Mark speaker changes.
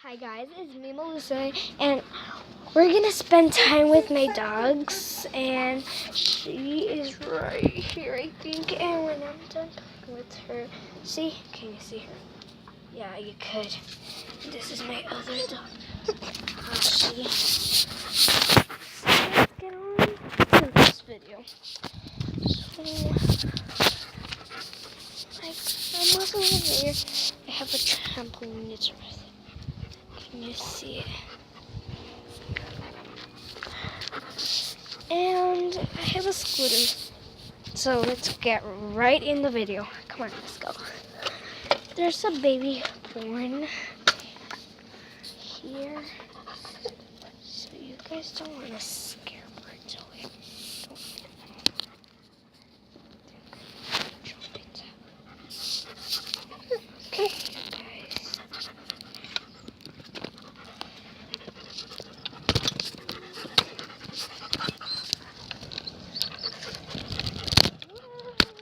Speaker 1: Hi guys, it's me Melissa, and we're gonna spend time with my dogs, and she is right here, I think. And when I'm done with her, can you see her? Yeah, you could. This is my other dog. So let's get on to this video. So, I'm also over here. I have a trampoline. It's right. Can you see it? And I have a scooter. So let's get right in the video. Come on, let's go. There's a baby born here. So you guys don't want to scare birds away.